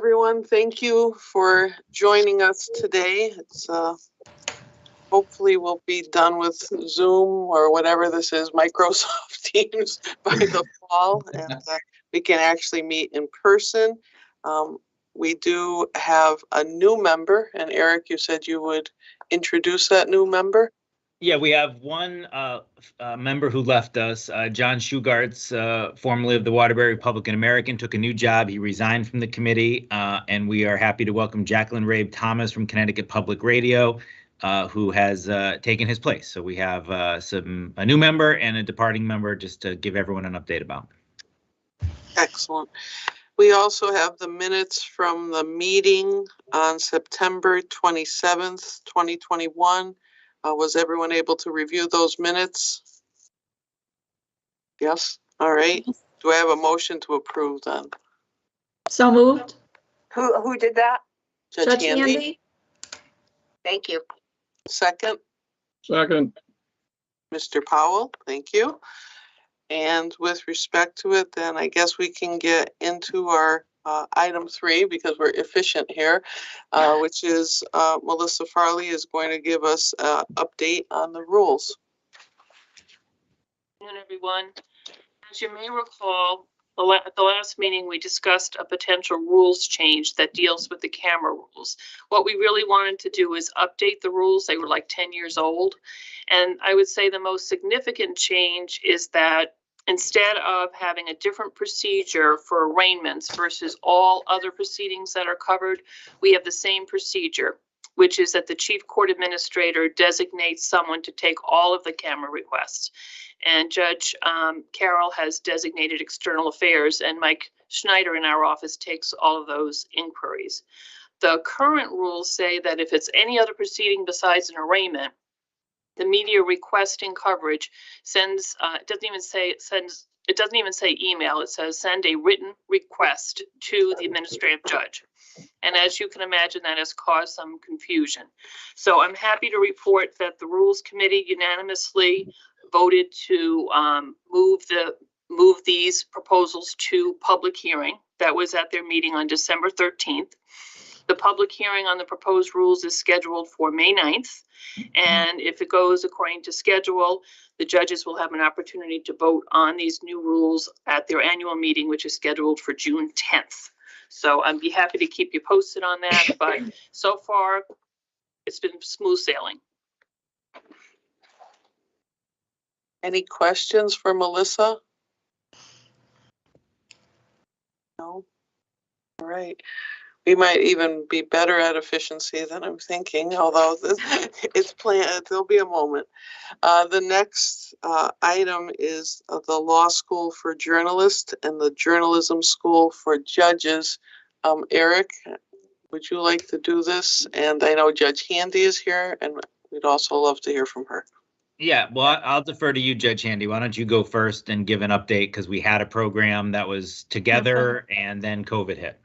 Everyone, thank you for joining us today. It's hopefully we'll be done with Zoom or whatever this is, Microsoft Teams, by the fall, and we can actually meet in person. We do have a new member, and Eric, you said you would introduce that new member. Yeah, we have one member who left us, John Shugarts, formerly of the Waterbury Republican American, took a new job. He resigned from the committee, and we are happy to welcome Jacqueline Rabe Thomas from Connecticut Public Radio, who has taken his place. So we have a new member and a departing member, just to give everyone an update about. Excellent. We also have the minutes from the meeting on September 27th, 2021. Was everyone able to review those minutes? Yes. All right. Do I have a motion to approve then? So moved. Who did that? Judge Handy. Thank you. Second. Second. Mr. Powell, thank you. And with respect to it, then I guess we can get into our item 3 because we're efficient here, which is Melissa Farley is going to give us an update on the rules. Good afternoon, everyone. As you may recall, at the last meeting, we discussed a potential rules change that deals with the camera rules. What we really wanted to do is update the rules. They were like 10 years old. And I would say the most significant change is that instead of having a different procedure for arraignments versus all other proceedings that are covered, we have the same procedure, which is that the chief court administrator designates someone to take all of the camera requests. And Judge Carroll has designated external affairs, and Mike Schneider in our office takes all of those inquiries. The current rules say that if it's any other proceeding besides an arraignment, the media requesting coverage sends, it doesn't even say email, it says send a written request to the administrative judge. And as you can imagine, that has caused some confusion. So I'm happy to report that the Rules Committee unanimously voted to move these proposals to public hearing. That was at their meeting on December 13th. The public hearing on the proposed rules is scheduled for May 9th. And if it goes according to schedule, the judges will have an opportunity to vote on these new rules at their annual meeting, which is scheduled for June 10th. So I'd be happy to keep you posted on that. But so far, it's been smooth sailing. Any questions for Melissa? No? All right. We might even be better at efficiency than I'm thinking, although it's planned, there'll be a moment. The next item is the Law School for Journalists and the Journalism School for Judges. Eric, would you like to do this? And I know Judge Handy is here, and we'd also love to hear from her. Yeah, well, I'll defer to you, Judge Handy. Why don't you go first and give an update, because we had a program that was together and then COVID hit.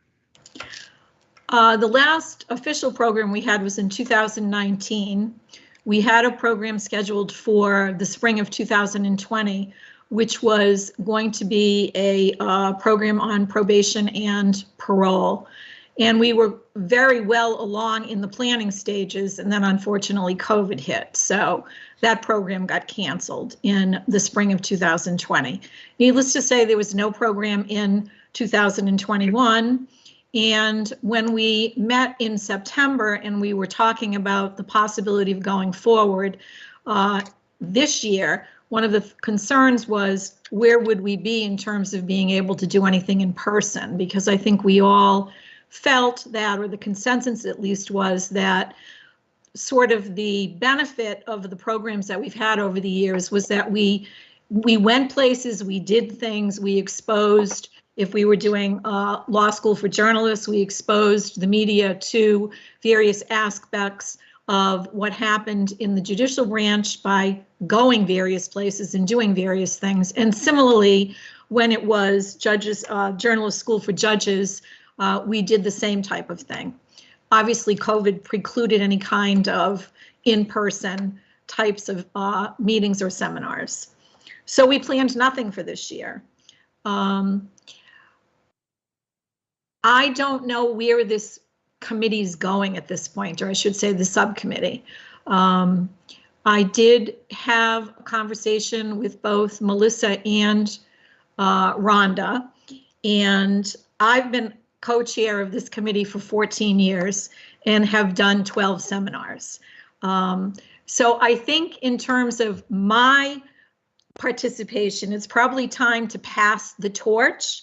The last official program we had was in 2019. We had a program scheduled for the spring of 2020, which was going to be a program on probation and parole. And we were very well along in the planning stages, and then unfortunately COVID hit. So that program got canceled in the spring of 2020. Needless to say, there was no program in 2021. And when we met in September and we were talking about the possibility of going forward this year, one of the concerns was where would we be in terms of being able to do anything in person? Because I think we all felt that, or the consensus at least was that sort of the benefit of the programs that we've had over the years was that we went places, we did things, we exposed. If we were doing law school for journalists, we exposed the media to various aspects of what happened in the judicial branch by going various places and doing various things. And similarly, when it was journalist school for judges, we did the same type of thing. Obviously, COVID precluded any kind of in-person types of meetings or seminars. So we planned nothing for this year. I don't know where this committee's going at this point, or I should say the subcommittee. I did have a conversation with both Melissa and Rhonda, and I've been co-chair of this committee for 14 years and have done 12 seminars. So I think in terms of my participation, it's probably time to pass the torch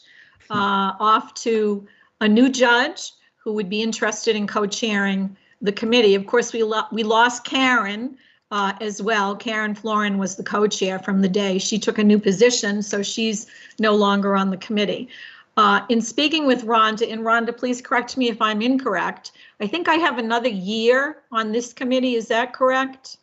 off to a new judge who would be interested in co-chairing the committee. Of course, we lost Karen as well. Karen Florin was the co-chair from the day she took a new position, so she's no longer on the committee. In speaking with Rhonda, and Rhonda, please correct me if I'm incorrect, I think I have another year on this committee. Is that correct?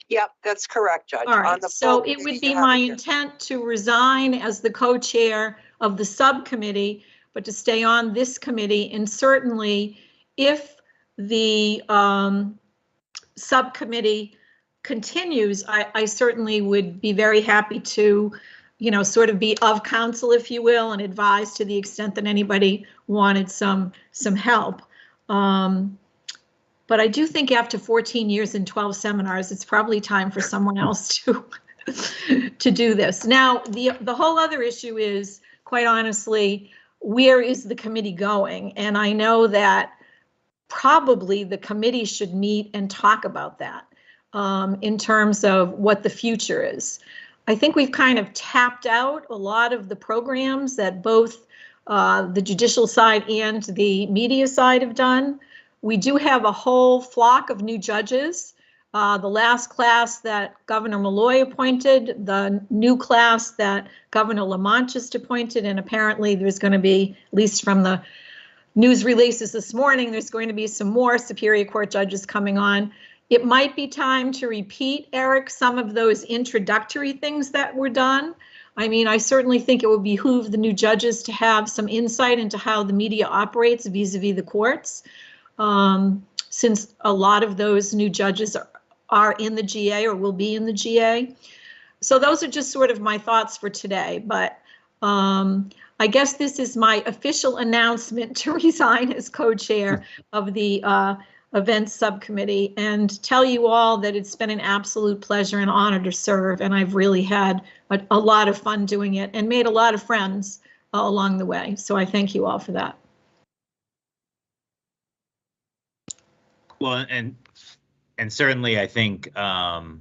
Yep, that's correct, Judge. All right, On the so full it would committee, be you have my a year. intent to resign as the co-chair of the subcommittee, but to stay on this committee. And certainly if the subcommittee continues, I certainly would be very happy to, you know, sort of be of counsel, if you will, and advise to the extent that anybody wanted some help. But I do think after 14 years and 12 seminars, it's probably time for someone else to do this. Now, the whole other issue is, quite honestly, where is the committee going? And I know that probably the committee should meet and talk about that in terms of what the future is. I think we've kind of tapped out a lot of the programs that both the judicial side and the media side have done. We do have a whole flock of new judges. The last class that Governor Malloy appointed, the new class that Governor Lamont just appointed, and apparently there's going to be, at least from the news releases this morning, there's going to be some more Superior Court judges coming on. It might be time to repeat, Eric, some of those introductory things that were done. I mean, I certainly think it would behoove the new judges to have some insight into how the media operates vis-a-vis the courts. Since a lot of those new judges are in the GA or will be in the GA. So those are just sort of my thoughts for today. But I guess this is my official announcement to resign as co-chair of the events subcommittee, and tell you all that it's been an absolute pleasure and honor to serve. And I've really had a lot of fun doing it and made a lot of friends along the way. So I thank you all for that. Well, and certainly I think the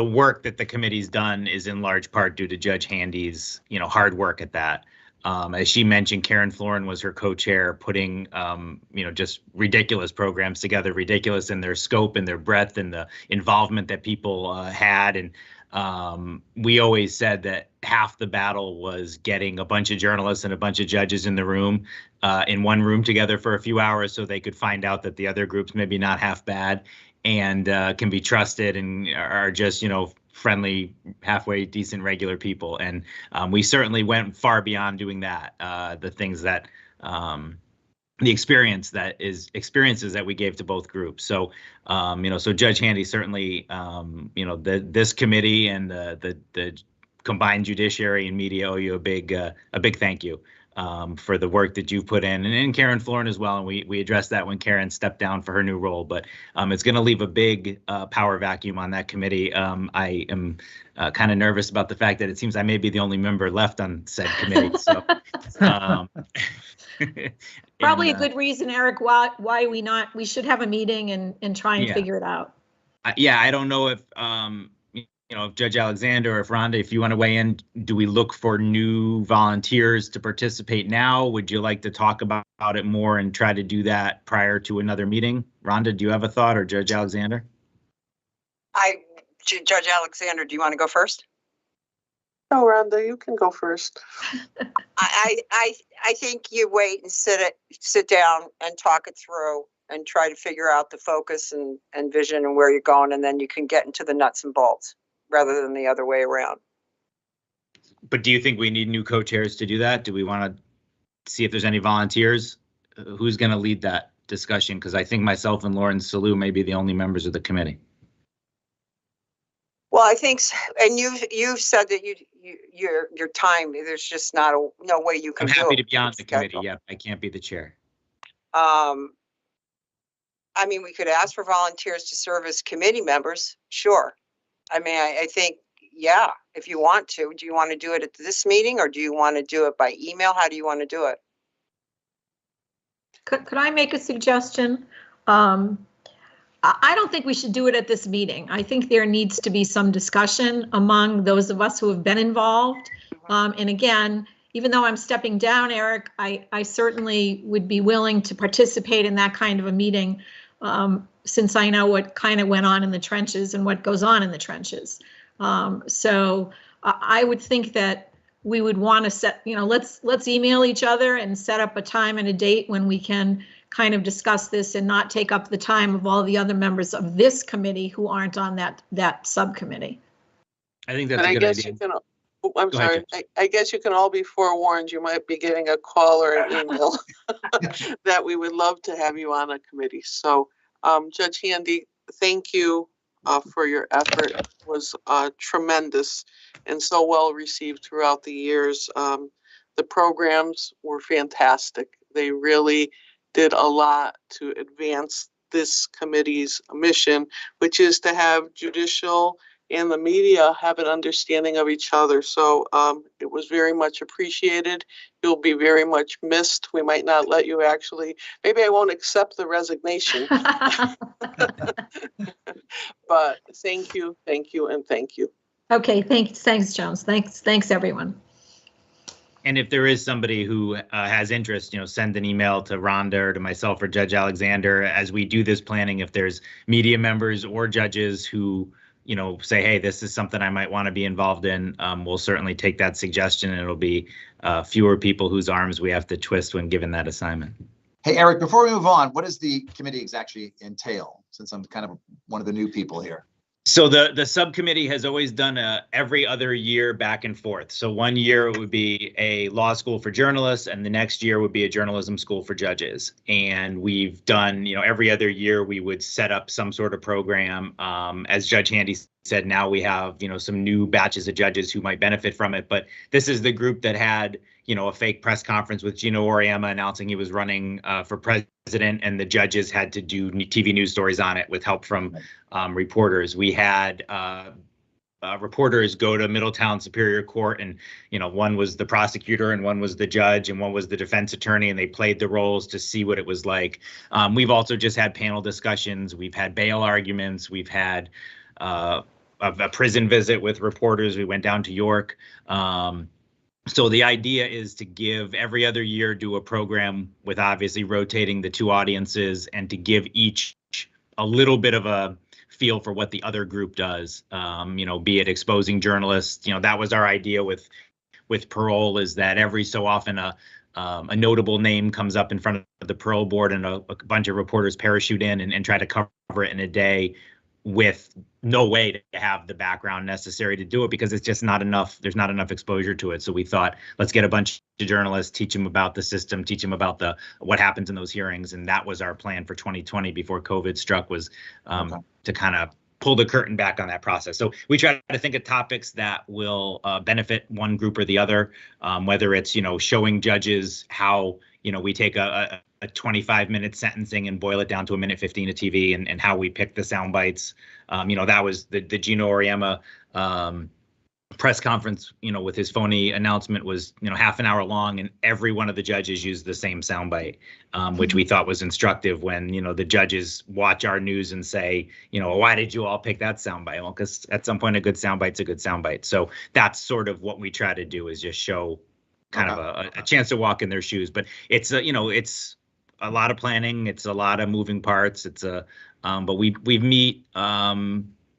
work that the committee's done is in large part due to Judge Handy's, you know, hard work at that. As she mentioned, Karen Florin was her co-chair, putting, you know, just ridiculous programs together, ridiculous in their scope and their breadth and the involvement that people had. And we always said that half the battle was getting a bunch of journalists and a bunch of judges in the room, in one room together for a few hours so they could find out that the other groups maybe not half bad and can be trusted and are just, you know, friendly, halfway decent, regular people. And we certainly went far beyond doing that. The things that the experiences that we gave to both groups. So, you know, so Judge Handy certainly, you know, this committee and the combined judiciary and media owe you a big thank you for the work that you've put in, and Karen Florin as well. And we addressed that when Karen stepped down for her new role, but it's going to leave a big power vacuum on that committee. I am kind of nervous about the fact that it seems I may be the only member left on said committee. So probably a good reason, Eric, why we should have a meeting and try and figure it out. Yeah, I don't know if you know, if Judge Alexander or if Rhonda, if you want to weigh in, do we look for new volunteers to participate now? Would you like to talk about it more and try to do that prior to another meeting? Rhonda, do you have a thought, or Judge Alexander? Judge Alexander, do you want to go first? No, Rhonda, you can go first. I think you wait and sit down and talk it through and try to figure out the focus and vision and where you're going, and then you can get into the nuts and bolts rather than the other way around. But do you think we need new co-chairs to do that? Do we want to see if there's any volunteers? Who's going to lead that discussion? Because I think myself and Lauren Salou may be the only members of the committee. Well, Well, I think, and you've said that your time, there's just no way you can I'm do happy it to be on the committee. schedule. Yeah, I can't be the chair. I mean, we could ask for volunteers to serve as committee members, sure. I mean, I think, yeah, if you want to. Do you want to do it at this meeting, or do you want to do it by email? How do you want to do it? Could I make a suggestion? I don't think we should do it at this meeting. I think there needs to be some discussion among those of us who have been involved. And again, even though I'm stepping down, Eric, I certainly would be willing to participate in that kind of a meeting, since I know what kind of went on in the trenches and what goes on in the trenches. So I would think that we would want to set, let's email each other and set up a time and a date when we can kind of discuss this and not take up the time of all the other members of this committee who aren't on that subcommittee. I think that's And a I good guess idea. you can, I'm Go ahead, sorry, I guess you can all be forewarned, you might be getting a call or an email that we would love to have you on a committee. So Judge Handy, thank you for your effort. It was tremendous and so well received throughout the years. The programs were fantastic. They really did a lot to advance this committee's mission, which is to have judicial and the media have an understanding of each other. So it was very much appreciated. You'll be very much missed. We might not let you actually, maybe I won't accept the resignation. But thank you, and thank you. Okay, thanks, Jones. Thanks, everyone. And if there is somebody who has interest, send an email to Rhonda or to myself or Judge Alexander as we do this planning. If there's media members or judges who, say, hey, this is something I might want to be involved in, we'll certainly take that suggestion, and it'll be fewer people whose arms we have to twist when given that assignment. Hey, Eric, before we move on, what does the committee actually entail, since I'm kind of one of the new people here? So the subcommittee has always done every other year back and forth. So one year it would be a law school for journalists, and the next year would be a journalism school for judges. And we've done, every other year we would set up some sort of program. As Judge Handy said, now we have, some new batches of judges who might benefit from it. But this is the group that had, a fake press conference with Gino Auriemma announcing he was running for president, and the judges had to do TV news stories on it with help from reporters. We had reporters go to Middletown Superior Court, and one was the prosecutor and one was the judge and one was the defense attorney, and they played the roles to see what it was like. We've also just had panel discussions. We've had bail arguments. We've had a prison visit with reporters. We went down to York. So the idea is to give every other year, do a program with obviously rotating the two audiences, and to give each a little bit of a feel for what the other group does, be it exposing journalists. That was our idea with parole, is that every so often a notable name comes up in front of the parole board, and a bunch of reporters parachute in and try to cover it in a day with no way to have the background necessary to do it, because it's just not enough. There's not enough exposure to it. So we thought, let's get a bunch of journalists, teach them about the system, teach them about what happens in those hearings. And that was our plan for 2020 before COVID struck, was to kind of pull the curtain back on that process. So we try to think of topics that will benefit one group or the other, whether it's, showing judges how, we take a 25-minute sentencing and boil it down to 1:15 of TV, and how we pick the sound bites. That was the Gino Auriemma press conference, with his phony announcement was, half an hour long, and every one of the judges used the same soundbite, which we thought was instructive when, the judges watch our news and say, why did you all pick that soundbite? Well, because at some point a good soundbite's a good soundbite. So that's sort of what we try to do, is just show kind of a chance to walk in their shoes. But it's it's a lot of planning. It's a lot of moving parts. It's but we meet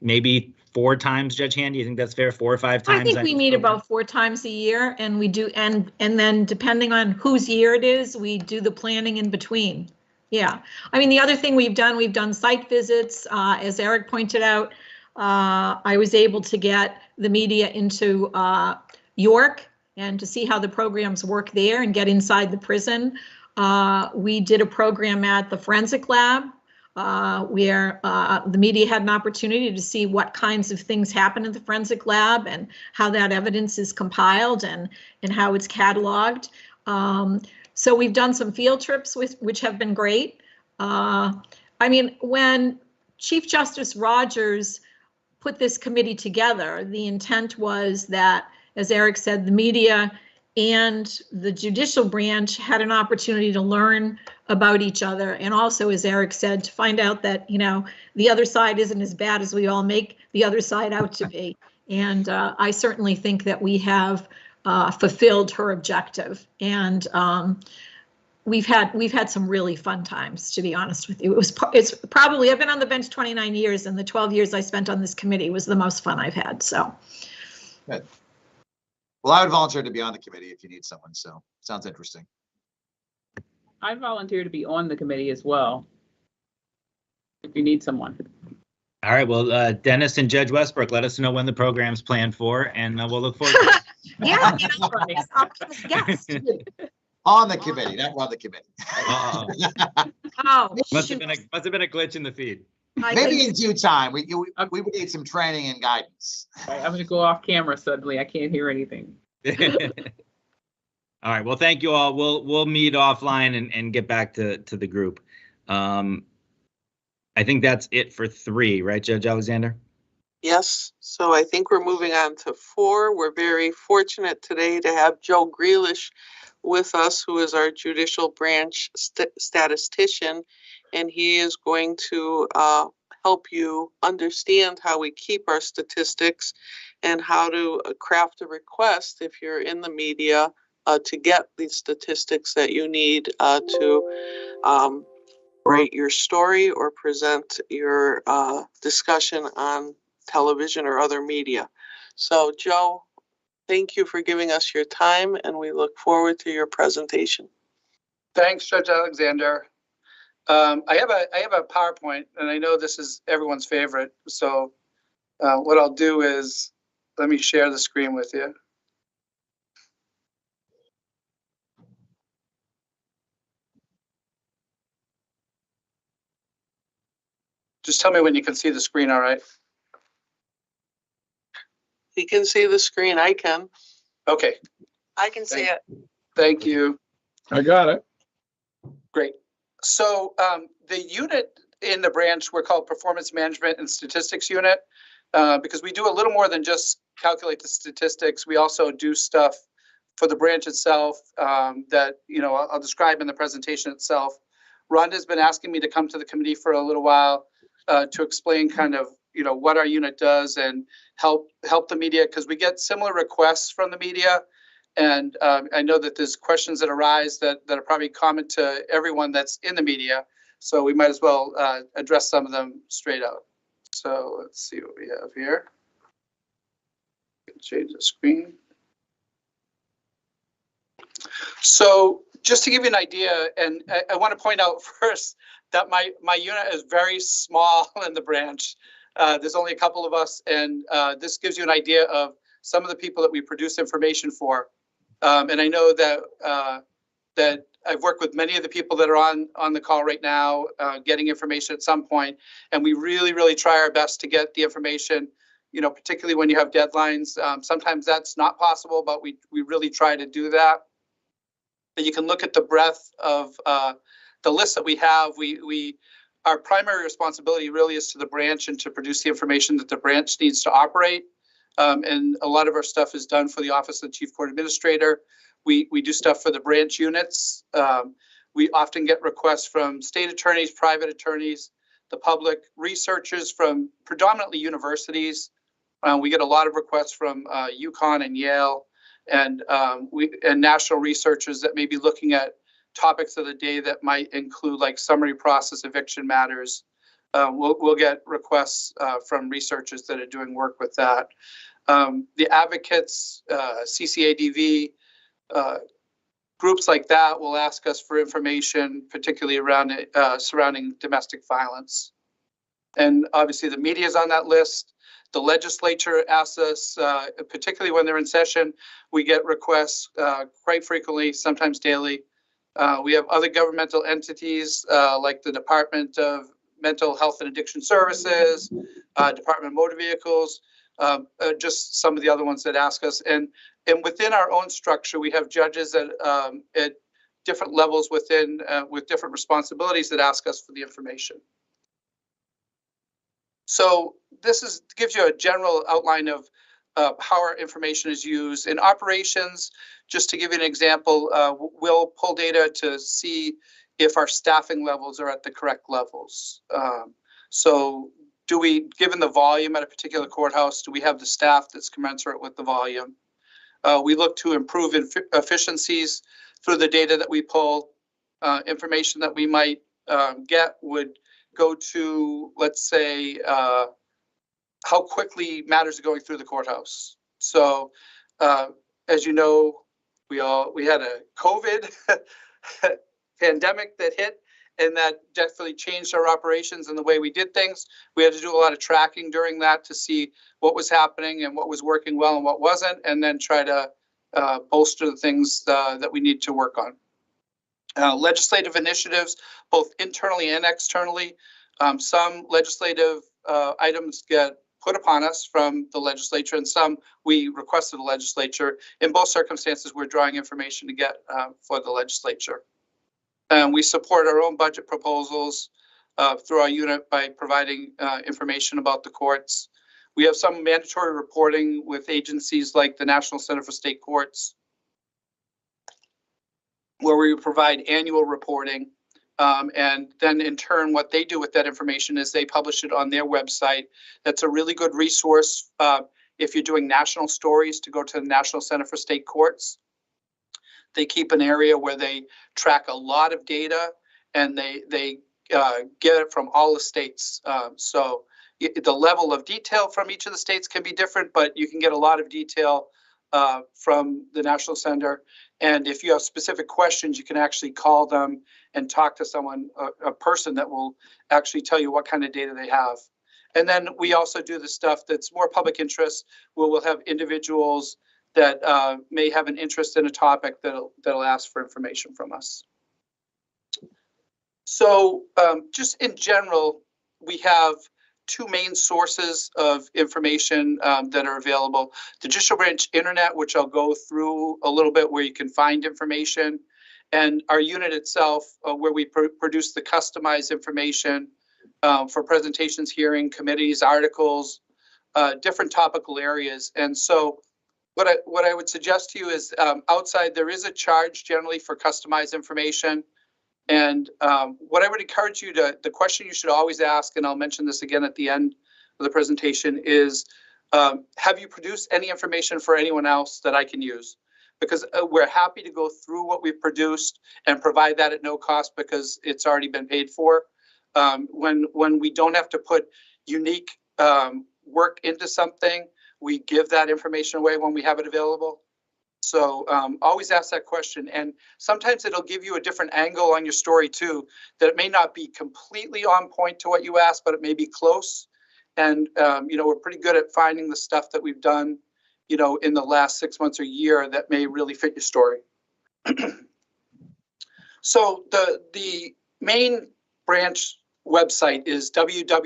maybe 4 times, Judge Handy. You think that's fair? 4 or 5 times? I think we meet about 4 times a year, and we do, and then depending on whose year it is, we do the planning in between. Yeah, I mean, the other thing we've done site visits. As Eric pointed out, I was able to get the media into York and to see how the programs work there and get inside the prison. We did a program at the forensic lab where the media had an opportunity to see what kinds of things happen in the forensic lab and how that evidence is compiled and how it's cataloged. So we've done some field trips which have been great. I mean, when Chief Justice Rogers put this committee together, the intent was that, as Eric said, the media and the judicial branch had an opportunity to learn about each other. And also, as Eric said, to find out that, you know, the other side isn't as bad as we all make the other side out to be. And I certainly think that we have fulfilled her objective. And we've had some really fun times, to be honest with you. It's probably, I've been on the bench 29 years, and the 12 years I spent on this committee was the most fun I've had. So. Good. Well, I would volunteer to be on the committee if you need someone. So sounds interesting. I volunteer to be on the committee as well, if you need someone. All right, well, Dennis and Judge Westbrook, let us know when the program's planned for, and we'll look forward to it. Yeah, yes. On the committee, not on the committee. Uh-oh. Oh, Must shoot. have been a glitch in the feed. Maybe in due time. We would need some training and guidance. I'm going to go off camera suddenly. I can't hear anything. All right, well, thank you all. We'll meet offline and get back to the group. I think that's it for 3, right, Judge Alexander? Yes, so I think we're moving on to 4. We're very fortunate today to have Joe Grealish with us, who is our judicial branch statistician, and he is going to help you understand how we keep our statistics and how to craft a request if you're in the media to get the statistics that you need to write your story or present your discussion on television or other media. So, Joe, thank you for giving us your time, and we look forward to your presentation. Thanks, Judge Alexander. I have a PowerPoint, and I know this is everyone's favorite. So what I'll do is, let me share the screen with you. Just tell me when you can see the screen, all right? You can see the screen. I can. Okay, I can see it. thank you. I got it. Great. So the unit in the branch we're called Performance Management and Statistics Unit, because we do a little more than just calculate the statistics. We also do stuff for the branch itself that, you know, I'll describe in the presentation itself. Rhonda's been asking me to come to the committee for a little while to explain kind of, you know, what our unit does and help the media, because we get similar requests from the media. And I know that there's questions that arise that are probably common to everyone that's in the media. So we might as well address some of them straight out. So let's see what we have here. Change the screen. So just to give you an idea, and I want to point out first that my unit is very small in the branch. There's only a couple of us, and this gives you an idea of some of the people that we produce information for. And I know that that I've worked with many of the people that are on the call right now, getting information at some point, and we really try our best to get the information. You know, particularly when you have deadlines. Sometimes that's not possible, but we really try to do that. But you can look at the breadth of the list that we have. Our primary responsibility really is to the branch and to produce the information that the branch needs to operate. And a lot of our stuff is done for the Office of the Chief Court Administrator. We do stuff for the branch units. We often get requests from state attorneys, private attorneys, the public, researchers from predominantly universities. We get a lot of requests from UConn and Yale, and national researchers that may be looking at topics of the day that might include like summary process eviction matters. We'll get requests from researchers that are doing work with that. The advocates, CCADV, groups like that will ask us for information, particularly around surrounding domestic violence. And obviously the media is on that list. The legislature asks us, particularly when they're in session, we get requests quite frequently, sometimes daily. We have other governmental entities like the Department of Mental Health and Addiction Services, Department of Motor Vehicles, just some of the other ones that ask us. And within our own structure, we have judges at different levels within with different responsibilities that ask us for the information. So this gives you a general outline of how our information is used. In operations, just to give you an example, we'll pull data to see if our staffing levels are at the correct levels. So do we, given the volume at a particular courthouse, do we have the staff that's commensurate with the volume? We look to improve efficiencies through the data that we pull. Information that we might get would go to, let's say, how quickly matters are going through the courthouse. So, as you know, we had a COVID pandemic that hit, and that definitely changed our operations and the way we did things. We had to do a lot of tracking during that to see what was happening and what was working well and what wasn't, and then try to bolster the things that we need to work on. Legislative initiatives, both internally and externally. Some legislative items get put upon us from the legislature, and some we requested the legislature. In both circumstances, we're drawing information to get for the legislature. We support our own budget proposals through our unit by providing information about the courts. We have some mandatory reporting with agencies like the National Center for State Courts, where we provide annual reporting. And then in turn, what they do with that information is they publish it on their website. That's a really good resource if you're doing national stories, to go to the National Center for State Courts. They keep an area where they track a lot of data, and they get it from all the states. So the level of detail from each of the states can be different, but you can get a lot of detail from the National Center. And if you have specific questions, you can actually call them and talk to someone, a person that will actually tell you what kind of data they have. And then we also do the stuff that's more public interest, where we'll have individuals that may have an interest in a topic that'll ask for information from us. So just in general, we have two main sources of information that are available. The Judicial Branch Internet, which I'll go through a little bit, where you can find information, and our unit itself, where we produce the customized information for presentations, hearing, committees, articles, different topical areas. And so what I would suggest to you is outside there is a charge generally for customized information. And what I would encourage you to, the question you should always ask, and I'll mention this again at the end of the presentation, is have you produced any information for anyone else that I can use? Because we're happy to go through what we've produced and provide that at no cost, because it's already been paid for. When we don't have to put unique work into something, we give that information away when we have it available. So always ask that question, and sometimes it'll give you a different angle on your story too, that it may not be completely on point to what you asked, but it may be close. And you know, we're pretty good at finding the stuff that we've done, you know, in the last 6 months or year that may really fit your story. So the main branch website is www.jud.ct.gov.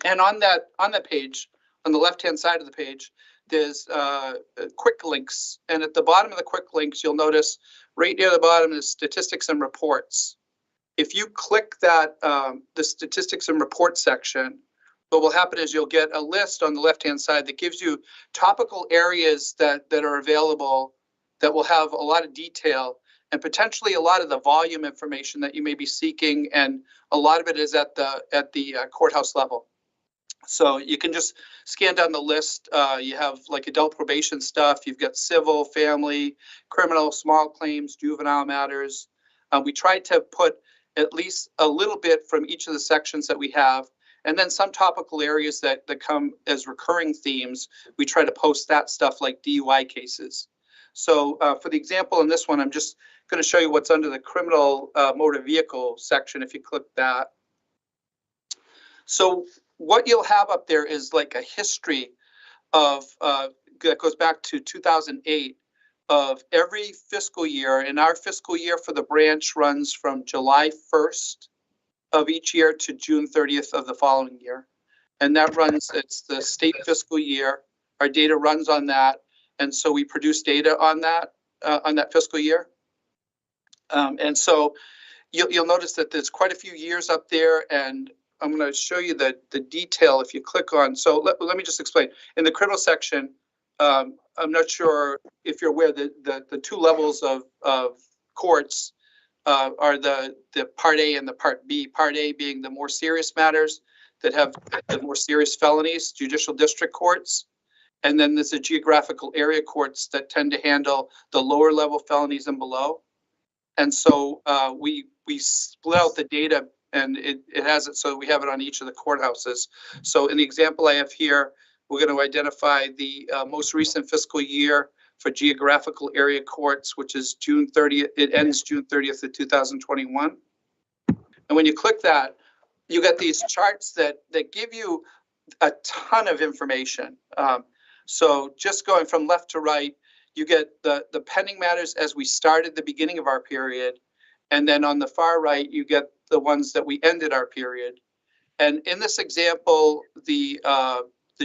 And on that page, on the left-hand side of the page, there's quick links. And at the bottom of the quick links, you'll notice right near the bottom is statistics and reports. If you click that, the statistics and reports section, what will happen is you'll get a list on the left-hand side that gives you topical areas that are available that will have a lot of detail and potentially a lot of the volume information that you may be seeking, and a lot of it is at the courthouse level. So you can just scan down the list. You have like adult probation stuff. You've got civil, family, criminal, small claims, juvenile matters. We tried to put at least a little bit from each of the sections that we have, and then some topical areas that come as recurring themes. We try to post that stuff like DUI cases. So for the example in this one, I'm just going to show you what's under the criminal motor vehicle section if you click that. So what you'll have up there is like a history of that goes back to 2008 of every fiscal year, and our fiscal year for the branch runs from July 1st of each year to June 30th of the following year. And that runs, it's the state fiscal year. Our data runs on that. And so we produce data on that fiscal year. And so you'll notice that there's quite a few years up there, and I'm going to show you the detail if you click on. So let me just explain. In the criminal section, I'm not sure if you're aware that the two levels of courts are the Part A and the Part B. Part A being the more serious matters that have the more serious felonies, judicial district courts. And then there's the geographical area courts that tend to handle the lower level felonies and below. And so we split out the data, and it has it so we have it on each of the courthouses. So in the example I have here, we're going to identify the most recent fiscal year for geographical area courts, which is June 30th. It ends June 30th of 2021. And when you click that, you get these charts that give you a ton of information. So just going from left to right, you get the pending matters as we started the beginning of our period. And then on the far right, you get the ones that we ended our period. And in this example, the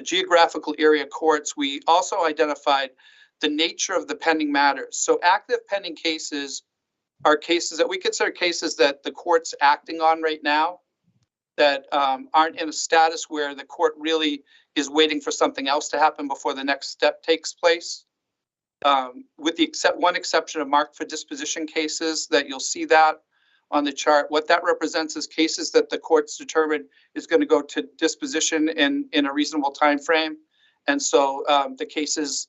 geographical area courts, we also identified the nature of the pending matters. So active pending cases are cases that we consider cases that the court's acting on right now, that aren't in a status where the court really is waiting for something else to happen before the next step takes place. With the one exception of marked for disposition cases, that you'll see that on the chart. What that represents is cases that the court's determined is going to go to disposition in a reasonable time frame. And so the cases,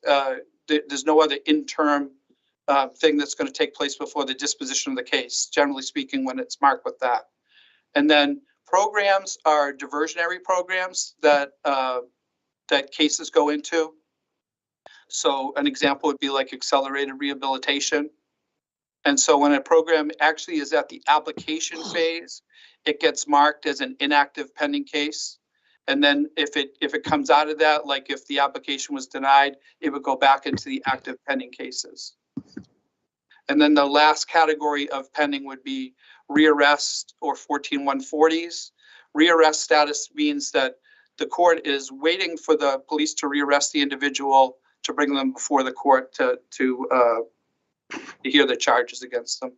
there's no other interim thing that's going to take place before the disposition of the case, generally speaking, when it's marked with that. And then programs are diversionary programs that that cases go into. So an example would be like accelerated rehabilitation. And so when a program actually is at the application phase, it gets marked as an inactive pending case. And then if it comes out of that, like if the application was denied, it would go back into the active pending cases. And then the last category of pending would be rearrest or 14-140s. Rearrest status means that the court is waiting for the police to rearrest the individual to bring them before the court to hear the charges against them.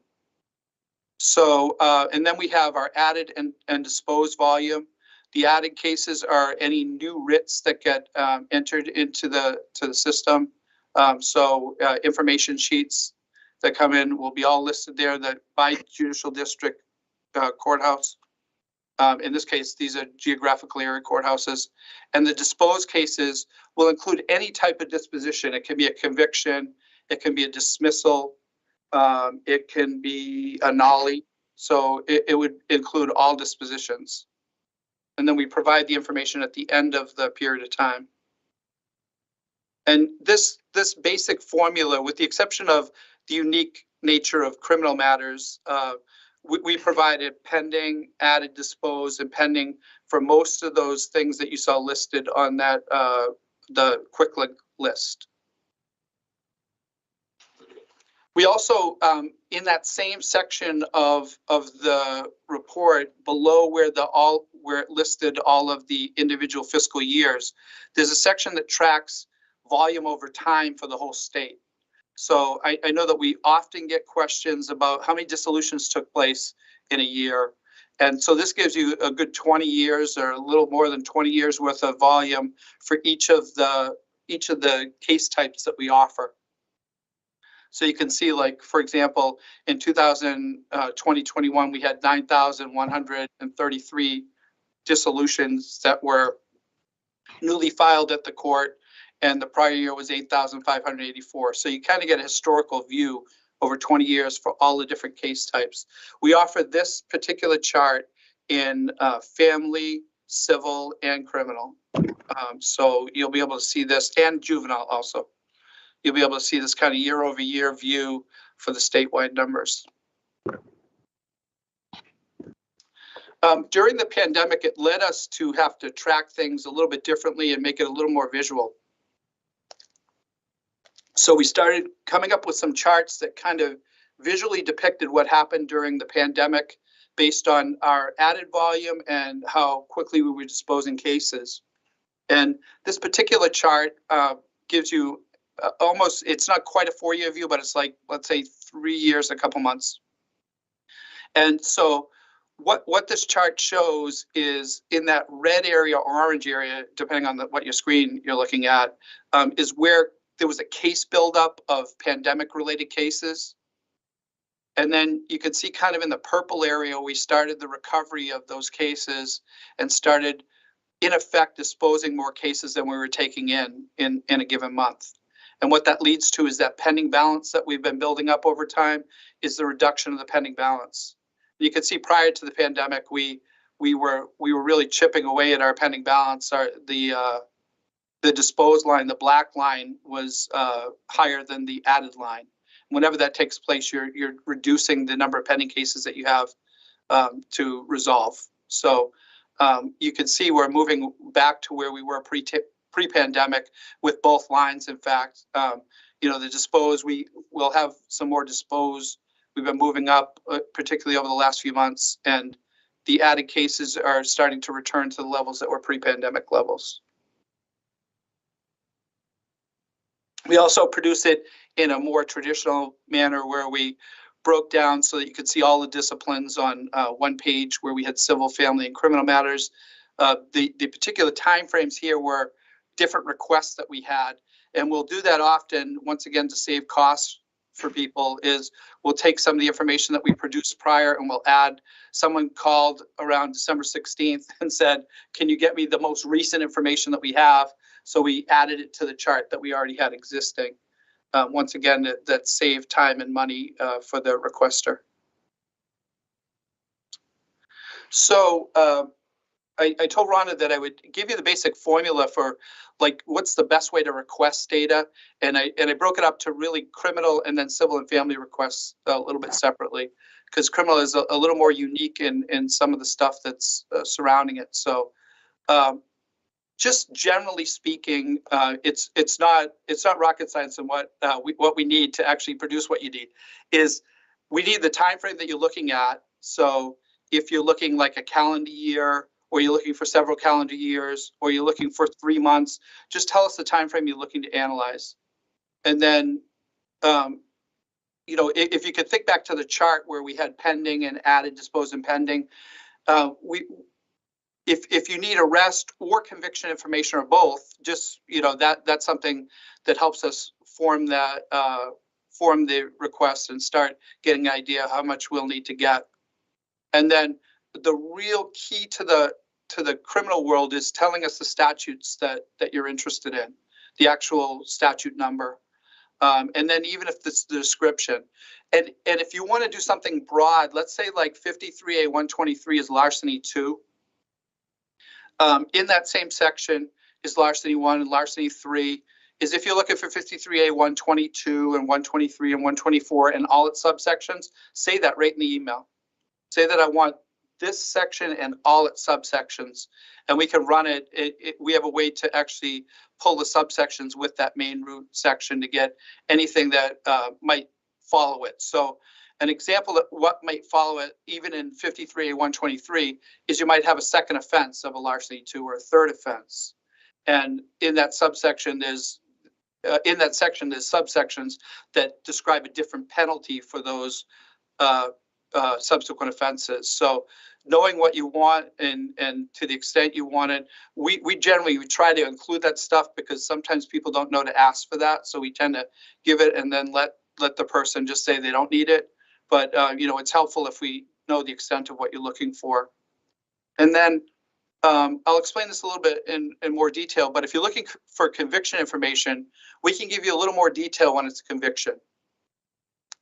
So, and then we have our added and disposed volume. The added cases are any new writs that get entered into the system. So information sheets that come in will be all listed there that by judicial district courthouse. In this case, these are geographical area courthouses. And the disposed cases will include any type of disposition. It can be a conviction, it can be a dismissal, it can be a nollie. So it would include all dispositions. And then we provide the information at the end of the period of time. And this basic formula, with the exception of the unique nature of criminal matters, we provided pending, added, disposed, and pending for most of those things that you saw listed on that the quick link list. We also, in that same section of the report, below where it listed all of the individual fiscal years, there's a section that tracks volume over time for the whole state. So I know that we often get questions about how many dissolutions took place in a year. And so this gives you a good 20 years or a little more than 20 years worth of volume for each of the case types that we offer. So you can see, like, for example, in 2021, we had 9,133 dissolutions that were newly filed at the court, and the prior year was 8,584. So you kind of get a historical view over 20 years for all the different case types. We offer this particular chart in family, civil, and criminal. So you'll be able to see this, and juvenile also. You'll be able to see this kind of year over year view for the statewide numbers. During the pandemic, it led us to have to track things a little bit differently and make it a little more visual. So we started coming up with some charts that kind of visually depicted what happened during the pandemic based on our added volume and how quickly we were disposing cases. And this particular chart gives you almost, it's not quite a 4-year view, but it's like, let's say 3 years, a couple months. And so what this chart shows is in that red area, orange area, depending on what your screen you're looking at, is where there was a case buildup of pandemic related cases. And then you can see kind of in the purple area, we started the recovery of those cases and started in effect disposing more cases than we were taking in a given month. And what that leads to is that pending balance that we've been building up over time is the reduction of the pending balance. You can see prior to the pandemic, we were really chipping away at our pending balance. The disposed line, the black line, was higher than the added line. Whenever that takes place, you're reducing the number of pending cases that you have to resolve. So you can see we're moving back to where we were pre-pandemic with both lines. In fact, the dispose, we will have some more dispose. We've been moving up, particularly over the last few months, and the added cases are starting to return to the levels that were pre-pandemic levels. We also produce it in a more traditional manner where we broke down so that you could see all the disciplines on one page where we had civil, family, and criminal matters. The particular timeframes here were different requests that we had, and we'll do that often, once again, to save costs for people, is we'll take some of the information that we produced prior and we'll add. Someone called around December 16th and said, can you get me the most recent information that we have? So we added it to the chart that we already had existing. Once again, that saved time and money for the requester. So I told Rhonda that I would give you the basic formula for like what's the best way to request data, and I broke it up to really criminal and then civil and family requests a little bit separately, because criminal is a little more unique in some of the stuff that's surrounding it. So just generally speaking, it's not rocket science. And what we need to actually produce what you need is we need the time frame that you're looking at. So if you're looking like a calendar year, or you're looking for several calendar years, or you're looking for 3 months, just tell us the time frame you're looking to analyze. And then, if you could think back to the chart where we had pending and added, disposed, and pending, if you need arrest or conviction information or both, just that's something that helps us form the request and start getting an idea how much we'll need to get. And then the real key to the criminal world is telling us the statutes that you're interested in, the actual statute number. And then even if it's the description. And if you want to do something broad, let's say like 53A123 is larceny 2. In that same section is larceny 1 and larceny 3. Is if you're looking for 53A122 and 123 and 124 and all its subsections, say that right in the email. Say that I want this section and all its subsections, and we can run it. We have a way to actually pull the subsections with that main root section to get anything that might follow it. So an example of what might follow it, even in 53A123, is you might have a second offense of a larceny 2 or a third offense. And in that subsection, there's subsections that describe a different penalty for those subsequent offenses. So knowing what you want and to the extent you want it, we generally try to include that stuff because sometimes people don't know to ask for that. So we tend to give it and then let the person just say they don't need it. But it's helpful if we know the extent of what you're looking for. And then I'll explain this a little bit in more detail, but if you're looking for conviction information, we can give you a little more detail when it's a conviction.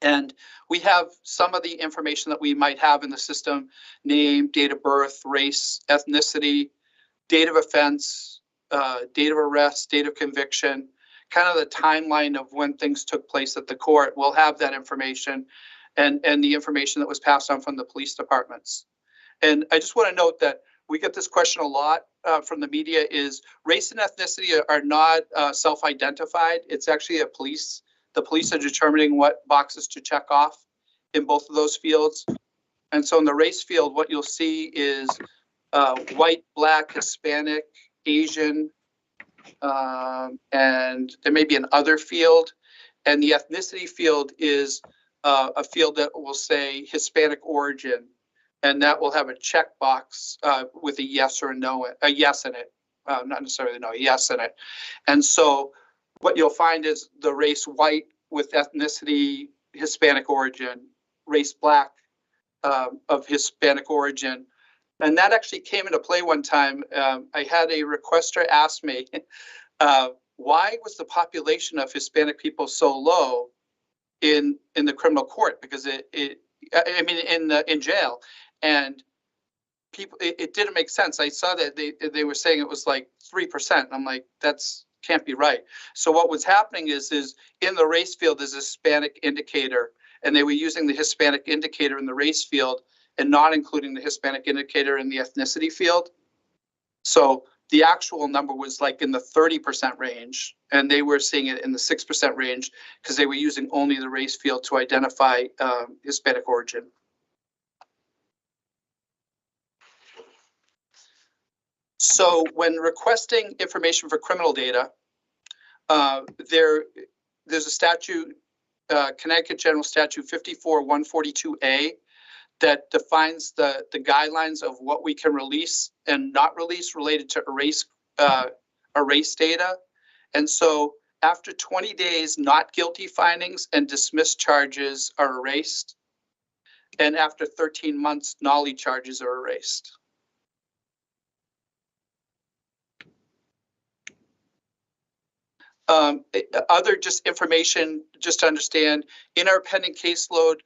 And we have some of the information that we might have in the system: name, date of birth, race, ethnicity, date of offense, date of arrest, date of conviction, kind of the timeline of when things took place at the court. We'll have that information and the information that was passed on from the police departments. And I just want to note that we get this question a lot from the media: is race and ethnicity are not self-identified. It's actually a police the police are determining what boxes to check off in both of those fields. And so in the race field, what you'll see is white, black, Hispanic, Asian, and there may be an other field. And the ethnicity field is a field that will say Hispanic origin, and that will have a checkbox with a yes or a no, a yes in it, not necessarily no, a yes in it. And so what you'll find is the race white with ethnicity Hispanic origin, race black of Hispanic origin. And that actually came into play one time. I had a requester ask me, why was the population of Hispanic people so low in the criminal court? Because in jail, and people, it didn't make sense. I saw that they were saying it was like 3%. I'm like, that's can't be right. So what was happening is in the race field is a Hispanic indicator, and they were using the Hispanic indicator in the race field and not including the Hispanic indicator in the ethnicity field. So the actual number was like in the 30% range, and they were seeing it in the 6% range because they were using only the race field to identify Hispanic origin. So when requesting information for criminal data, there's a statute, Connecticut General Statute 54-142A, that defines the guidelines of what we can release and not release related to erase data. And so after 20 days, not guilty findings and dismissed charges are erased. And after 13 months, nollie charges are erased. Other just information, just to understand, in our pending caseload,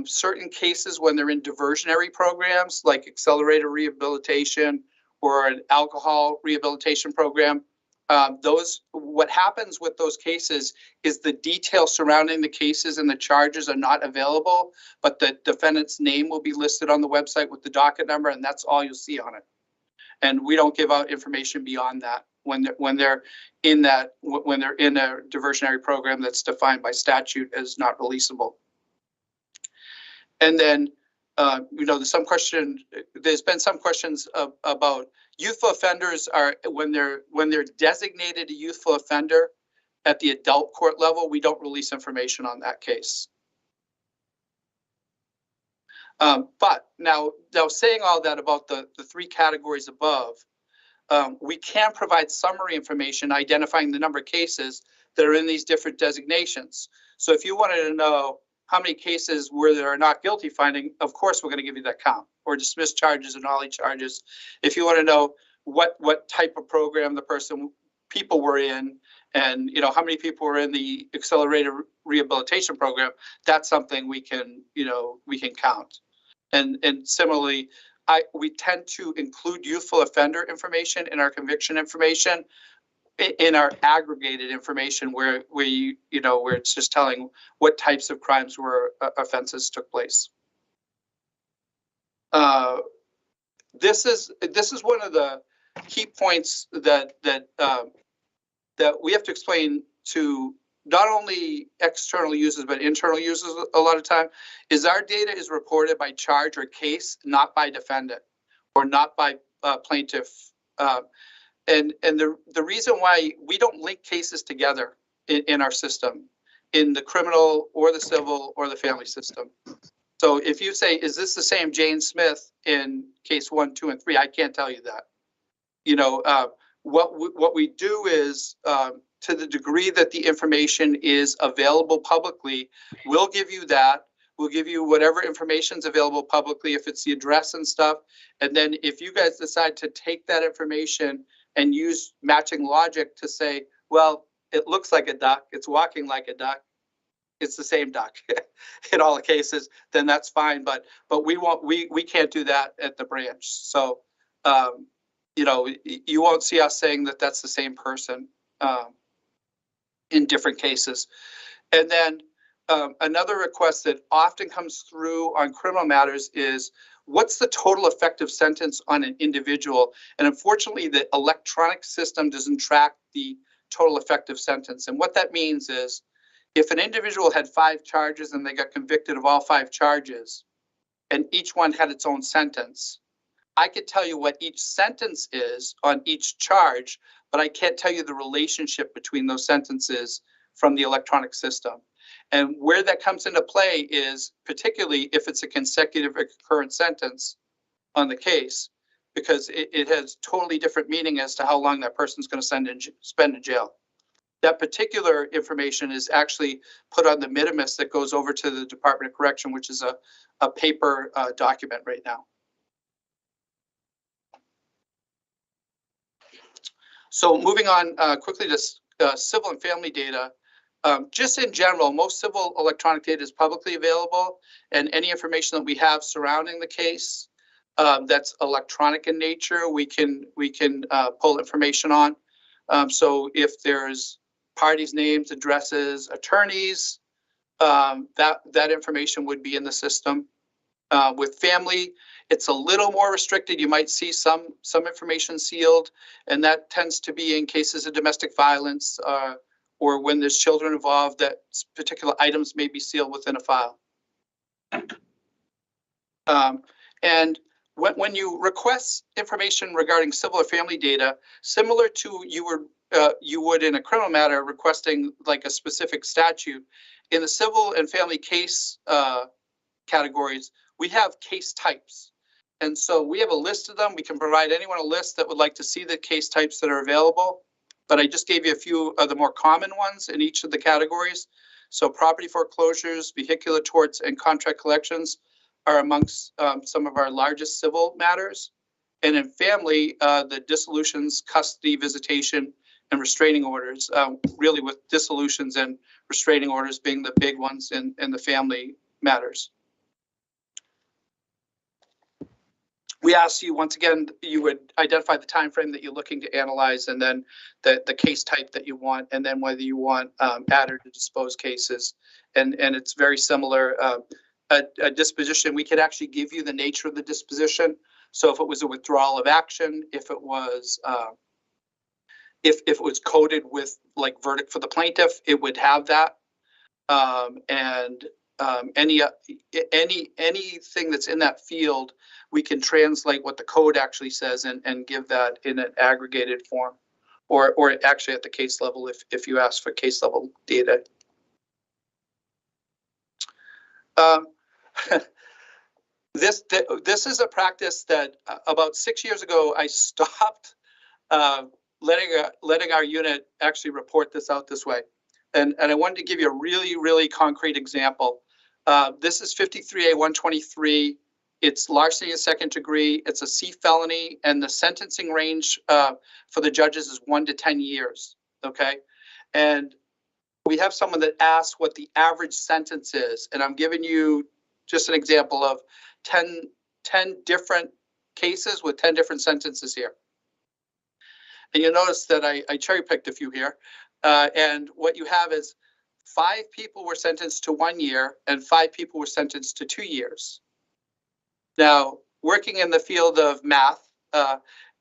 certain cases when they're in diversionary programs like accelerated rehabilitation or an alcohol rehabilitation program, what happens with those cases is the detail surrounding the cases and the charges are not available, but the defendant's name will be listed on the website with the docket number, and that's all you'll see on it. And we don't give out information beyond that when they're in a diversionary program that's defined by statute as not releasable. And then, there's been some questions about youthful offenders are when they're designated a youthful offender at the adult court level, we don't release information on that case. But now saying all that about the three categories above, we can provide summary information identifying the number of cases that are in these different designations. So if you wanted to know how many cases where there are not guilty finding, of course, we're going to give you that count, or dismissed charges and nollie charges. If you want to know what type of program people were in, and how many people were in the accelerated rehabilitation program, that's something we can count. And similarly, we tend to include youthful offender information in our conviction information, in our aggregated information where it's just telling what types of crimes were offenses took place. This is one of the key points that we have to explain to not only external users but internal users a lot of time, is our data is reported by charge or case, not by defendant or not by plaintiff. And the reason why we don't link cases together in our system, in the criminal or the civil or the family system. So if you say, is this the same Jane Smith in case 1, 2, and 3? I can't tell you that. What we do is, to the degree that the information is available publicly, we'll give you that. We'll give you whatever information is available publicly, if it's the address and stuff. And then if you guys decide to take that information and use matching logic to say, well, it looks like a duck, it's walking like a duck, it's the same duck in all the cases, then that's fine. But we can't do that at the branch. So, you won't see us saying that that's the same person in different cases. And then another request that often comes through on criminal matters is, what's the total effective sentence on an individual? And unfortunately, the electronic system doesn't track the total effective sentence. And what that means is, If an individual had 5 charges and they got convicted of all 5 charges, and each one had its own sentence, I could tell you what each sentence is on each charge, but I can't tell you the relationship between those sentences from the electronic system. And where that comes into play is particularly if it's a consecutive or concurrent sentence on the case, because it has totally different meaning as to how long that person's going to spend in jail. That particular information is actually put on the minimus that goes over to the Department of Correction, which is a paper document right now. So moving on quickly to civil and family data. Just in general, most civil electronic data is publicly available, and any information that we have surrounding the case that's electronic in nature, we can pull information on. So if there's parties' names, addresses, attorneys, that information would be in the system. With family, it's a little more restricted. You might see some information sealed, and that tends to be in cases of domestic violence or when there's children involved, that particular items may be sealed within a file. And when you request information regarding civil or family data, similar to you would in a criminal matter requesting like a specific statute, in the civil and family case categories, we have case types. And so we have a list of them. We can provide anyone a list that would like to see the case types that are available. But I just gave you a few of the more common ones in each of the categories. So property foreclosures, vehicular torts, and contract collections are amongst some of our largest civil matters. And in family, the dissolutions, custody, visitation, and restraining orders, really with dissolutions and restraining orders being the big ones in the family matters. We asked you, once again, you would identify the time frame that you're looking to analyze, and then the case type that you want, and then whether you want add or dispose cases. And it's very similar. A disposition, we could actually give you the nature of the disposition. So if it was a withdrawal of action, if it was coded with like verdict for the plaintiff, it would have that. Anything that's in that field, we can translate what the code actually says and give that in an aggregated form, or actually at the case level if you ask for case level data. This is a practice that about 6 years ago I stopped letting our unit actually report this out this way. And I wanted to give you a really concrete example. This is 53A123. It's larceny in second degree. It's a C felony, and the sentencing range for the judges is 1 to 10 years. Okay, and we have someone that asked what the average sentence is, and I'm giving you just an example of 10 different cases with 10 different sentences here. And you'll notice that I cherry picked a few here. And what you have is 5 people were sentenced to 1 year and 5 people were sentenced to 2 years. Now, working in the field of math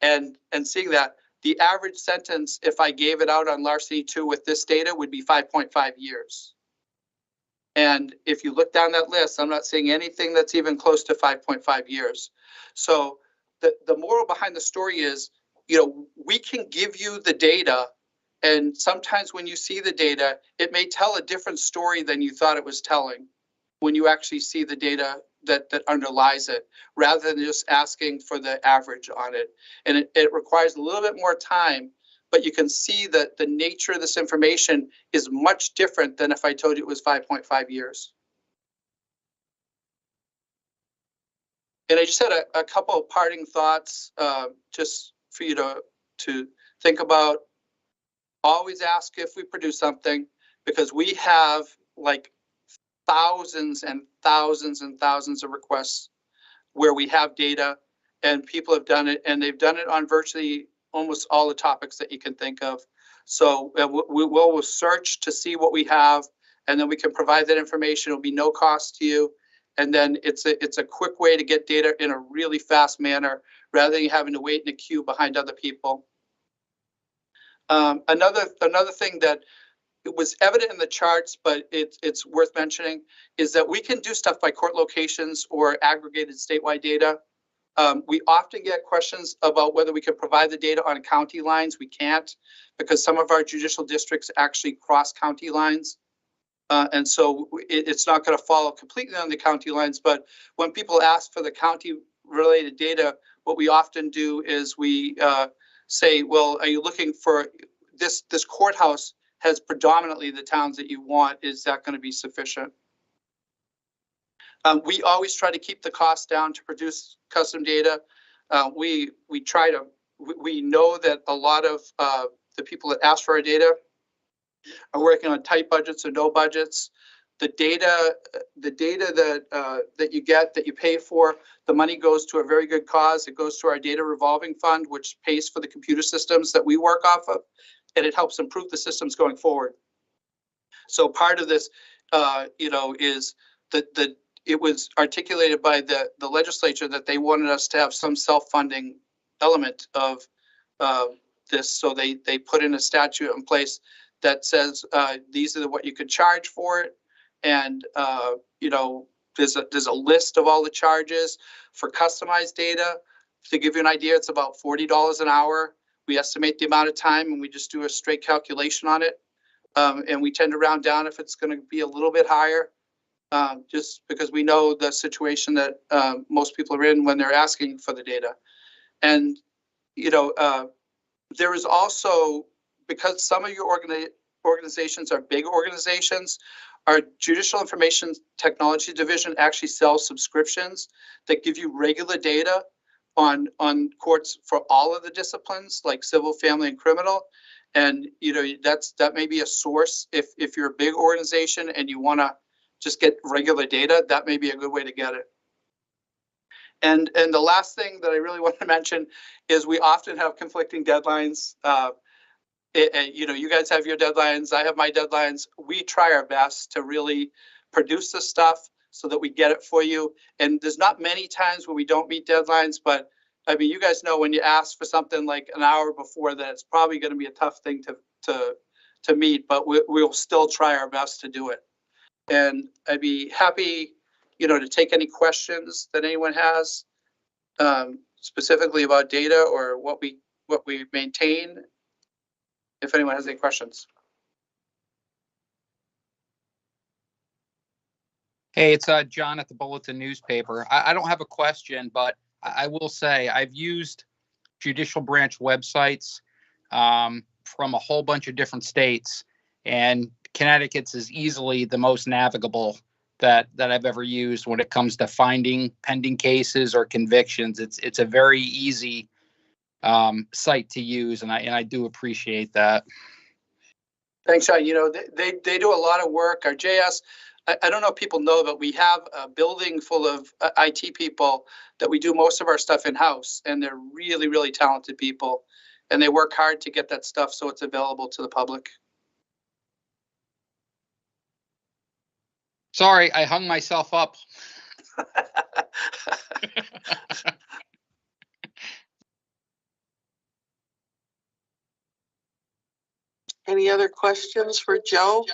and seeing that, the average sentence, if I gave it out on larceny 2 with this data, would be 5.5 years. And if you look down that list, I'm not seeing anything that's even close to 5.5 years. So the moral behind the story is, we can give you the data, and sometimes when you see the data, it may tell a different story than you thought it was telling when you actually see the data that underlies it, rather than just asking for the average on it. And it requires a little bit more time, but you can see that the nature of this information is much different than if I told you it was 5.5 years. And I just had a couple of parting thoughts just for you to think about. Always ask if we produce something, because we have like thousands and thousands and thousands of requests where we have data and people have done it, and they've done it on virtually almost all the topics that you can think of. So we will search to see what we have, and then we can provide that information. It'll be no cost to you. And then it's a quick way to get data in a really fast manner, rather than having to wait in a queue behind other people. Another thing that it was evident in the charts, but it's worth mentioning, is that we can do stuff by court locations or aggregated statewide data. We often get questions about whether we can provide the data on county lines. We can't, because some of our judicial districts actually cross county lines. And so it's not going to follow completely on the county lines. But when people ask for the county related data, what we often do is we say, well, are you looking for this courthouse has predominantly the towns that you want? Is that going to be sufficient? We always try to keep the cost down to produce custom data. We know that a lot of the people that ask for our data are working on tight budgets or no budgets. The data that you get, that you pay for, the money goes to a very good cause. It goes to our data revolving fund, which pays for the computer systems that we work off of, and it helps improve the systems going forward. So part of this, is that it was articulated by the legislature that they wanted us to have some self-funding element of this. So they put in a statute in place that says these are what you could charge for it. And, there's a list of all the charges for customized data. To give you an idea, it's about $40 an hour. We estimate the amount of time and we just do a straight calculation on it. And we tend to round down if it's going to be a little bit higher, just because we know the situation that most people are in when they're asking for the data. And, there is also, because some of your organizations are big organizations, our Judicial Information Technology Division actually sells subscriptions that give you regular data on courts for all of the disciplines, like civil, family, and criminal. And that may be a source if you're a big organization and you want to just get regular data. That may be a good way to get it. And the last thing that I really want to mention is we often have conflicting deadlines. You guys have your deadlines. I have my deadlines. We try our best to really produce this stuff so that we get it for you. And there's not many times when we don't meet deadlines, but I mean, you guys know when you ask for something like an hour before that, it's probably going to be a tough thing to meet, but we'll still try our best to do it. And I'd be happy, to take any questions that anyone has, specifically about data or what we maintain. If anyone has any questions. Hey, it's John at the Bulletin newspaper. I don't have a question, but I will say I've used judicial branch websites from a whole bunch of different states, and Connecticut's is easily the most navigable that I've ever used when it comes to finding pending cases or convictions. It's a very easy site to use, and I do appreciate that. Thanks, John. They do a lot of work. Our JS, I don't know if people know, but we have a building full of IT people that we do most of our stuff in-house, and they're really, really talented people, and they work hard to get that stuff so it's available to the public. Sorry, I hung myself up. Any other questions for Joe?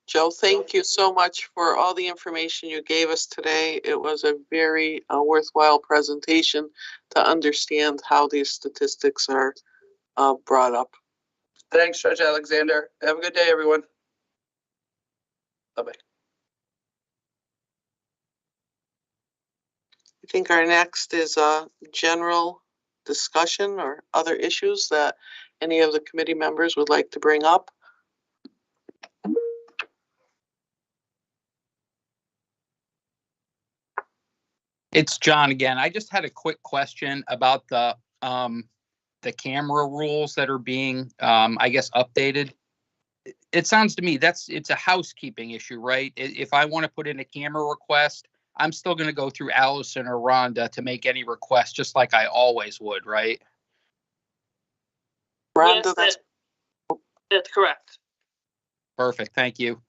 Joe, thank you so much for all the information you gave us today. It was a very worthwhile presentation to understand how these statistics are brought up. Thanks, Judge Alexander. Have a good day, everyone. Bye-bye. I think our next is a general discussion or other issues that any of the committee members would like to bring up. It's John again. I just had a quick question about the camera rules that are being, I guess, updated. It sounds to me it's a housekeeping issue, right? If I want to put in a camera request, I'm still going to go through Allison or Rhonda to make any request, just like I always would, right? Rhonda, Yes, that's correct. Perfect. Thank you.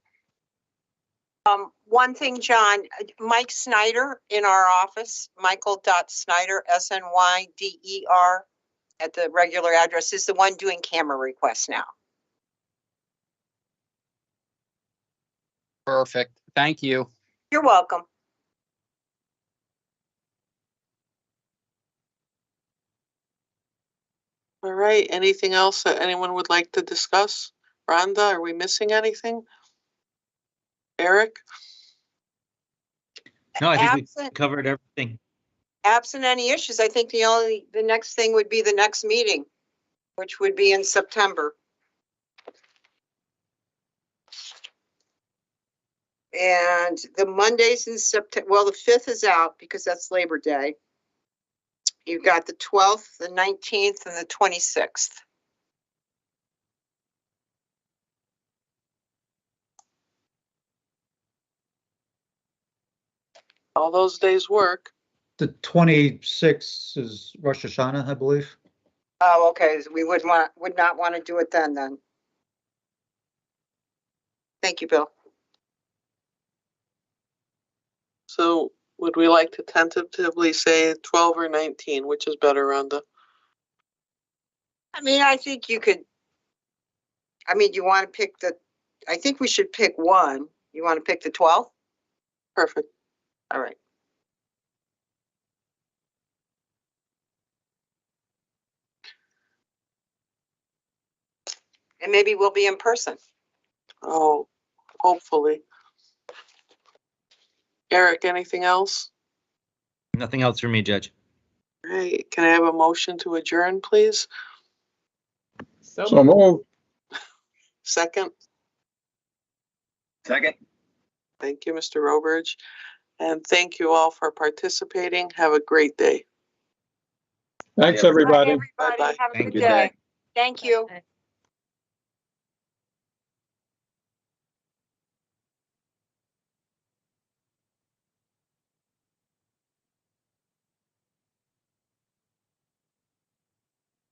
One thing, John, Mike Snyder in our office, Michael.Snyder, SNYDER at the regular address is the one doing camera requests now. Perfect. Thank you. You're welcome. All right, anything else that anyone would like to discuss? Rhonda, are we missing anything? Eric? No, I think we Absent, covered everything. absent any issues, I think the next thing would be the next meeting, which would be in September. And the Mondays in September, well, the 5th is out because that's Labor Day. You've got the 12th, the 19th, and the 26th. All those days work. The 26th is Rosh Hashanah, I believe. Oh, okay, we would not want to do it then. Thank you, Bill. So would we like to tentatively say 12 or 19, which is better, Rhonda? I mean, I think you could, you want to pick I think we should pick one. You want to pick the 12th? Perfect. All right. And maybe we'll be in person. Oh, hopefully. Eric, anything else? Nothing else for me, Judge. All right, can I have a motion to adjourn, please? So moved. Second? Second. Thank you, Mr. Roberge. And thank you all for participating. Have a great day. Thanks, Bye, everybody. everybody. Bye-bye. Have a Thank good you. day. Thank you.